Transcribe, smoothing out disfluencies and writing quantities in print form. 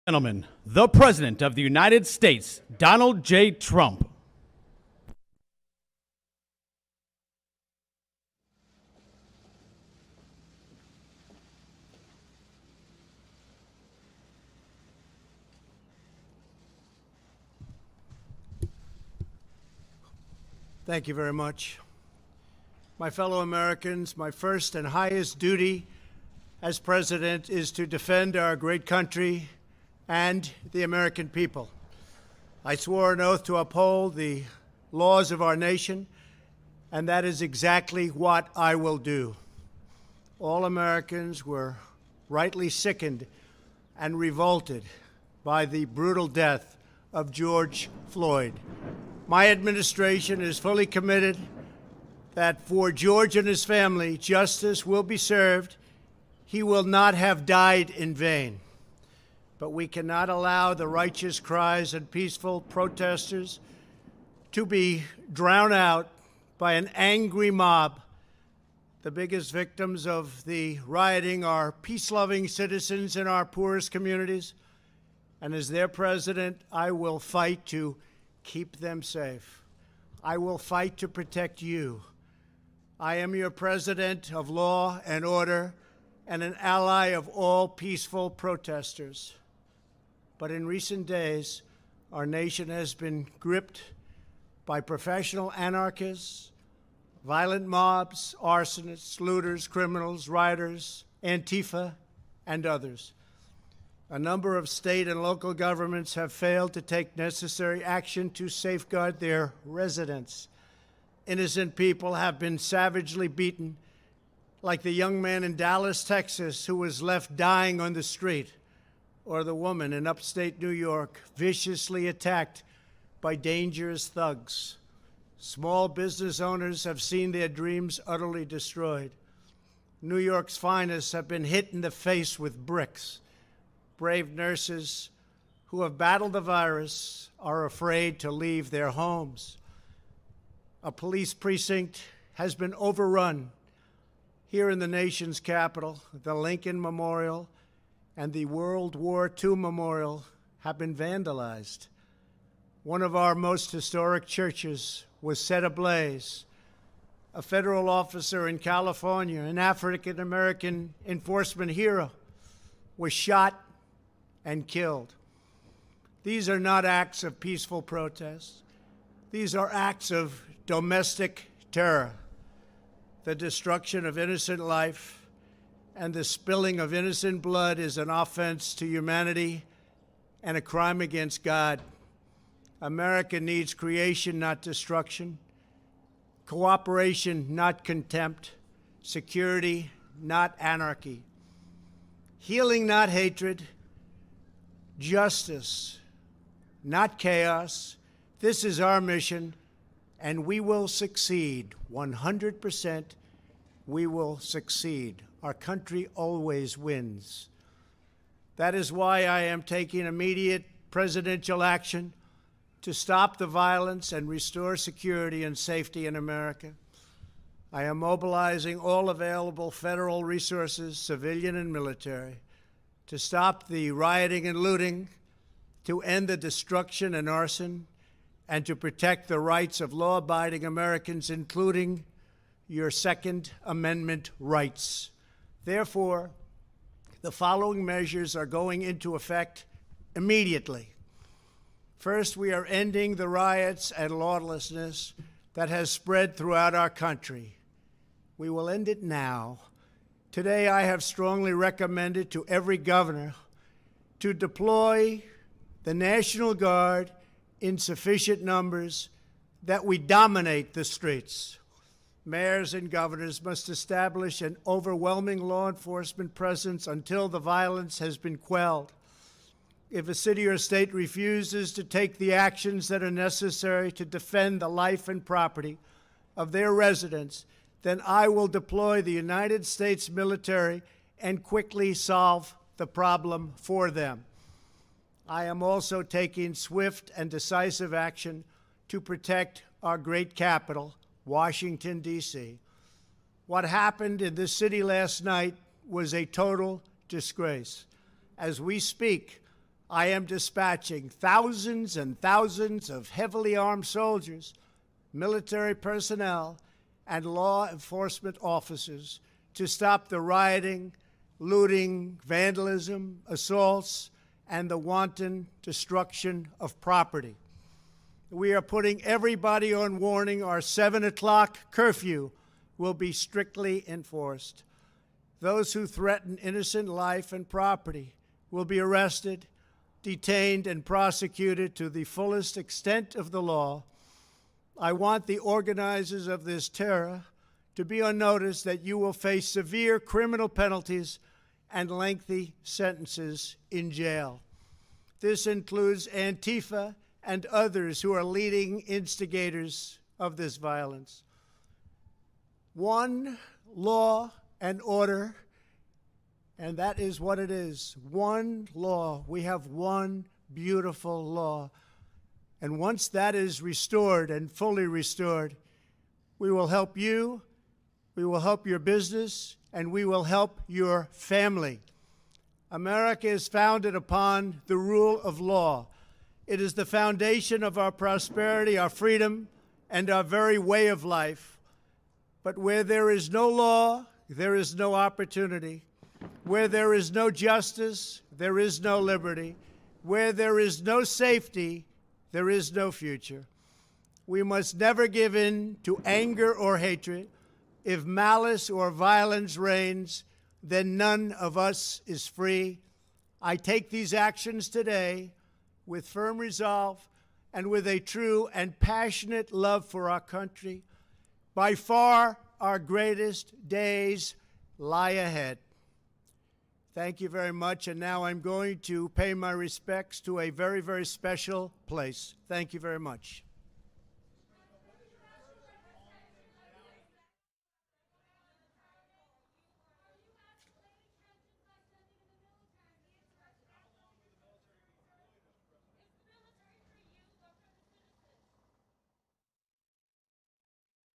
Gentlemen, the President of the United States, Donald J. Trump. Thank you very much. My fellow Americans, my first and highest duty as President is to defend our great country and the American people. I swore an oath to uphold the laws of our nation, and that is exactly what I will do. All Americans were rightly sickened and revolted by the brutal death of George Floyd. My administration is fully committed that for George and his family, justice will be served. He will not have died in vain. But we cannot allow the righteous cries and peaceful protesters to be drowned out by an angry mob. The biggest victims of the rioting are peace-loving citizens in our poorest communities. And as their president, I will fight to keep them safe. I will fight to protect you. I am your president of law and order and an ally of all peaceful protesters. But in recent days, our nation has been gripped by professional anarchists, violent mobs, arsonists, looters, criminals, rioters, Antifa, and others. A number of state and local governments have failed to take necessary action to safeguard their residents. Innocent people have been savagely beaten, like the young man in Dallas, Texas, who was left dying on the street, or the woman in upstate New York viciously attacked by dangerous thugs. Small business owners have seen their dreams utterly destroyed. New York's finest have been hit in the face with bricks. Brave nurses who have battled the virus are afraid to leave their homes. A police precinct has been overrun here in the nation's capital. The Lincoln Memorial and the World War II Memorial have been vandalized. One of our most historic churches was set ablaze. A federal officer in California, an African-American enforcement hero, was shot and killed. These are not acts of peaceful protest. These are acts of domestic terror. The destruction of innocent life and the spilling of innocent blood is an offense to humanity and a crime against God. America needs creation, not destruction. Cooperation, not contempt. Security, not anarchy. Healing, not hatred. Justice, not chaos. This is our mission, and we will succeed. 100%, we will succeed. Our country always wins. That is why I am taking immediate presidential action to stop the violence and restore security and safety in America. I am mobilizing all available federal resources, civilian and military, to stop the rioting and looting, to end the destruction and arson, and to protect the rights of law-abiding Americans, including your Second Amendment rights. Therefore, the following measures are going into effect immediately. First, we are ending the riots and lawlessness that has spread throughout our country. We will end it now. Today, I have strongly recommended to every governor to deploy the National Guard in sufficient numbers that we dominate the streets. Mayors and governors must establish an overwhelming law enforcement presence until the violence has been quelled. If a city or state refuses to take the actions that are necessary to defend the life and property of their residents, then I will deploy the United States military and quickly solve the problem for them. I am also taking swift and decisive action to protect our great capital, Washington, D.C. What happened in this city last night was a total disgrace. As we speak, I am dispatching thousands and thousands of heavily armed soldiers, military personnel, and law enforcement officers to stop the rioting, looting, vandalism, assaults, and the wanton destruction of property. We are putting everybody on warning. Our 7 o'clock curfew will be strictly enforced. Those who threaten innocent life and property will be arrested, detained, and prosecuted to the fullest extent of the law. I want the organizers of this terror to be on notice that you will face severe criminal penalties and lengthy sentences in jail. This includes Antifa and others who are leading instigators of this violence. One law and order, and that is what it is. One law. We have one beautiful law. And once that is restored and fully restored, we will help you, we will help your business, and we will help your family. America is founded upon the rule of law. It is the foundation of our prosperity, our freedom, and our very way of life. But where there is no law, there is no opportunity. Where there is no justice, there is no liberty. Where there is no safety, there is no future. We must never give in to anger or hatred. If malice or violence reigns, then none of us is free. I take these actions today with firm resolve and with a true and passionate love for our country. By far, our greatest days lie ahead. Thank you very much, and now I'm going to pay my respects to a very, very special place. Thank you very much.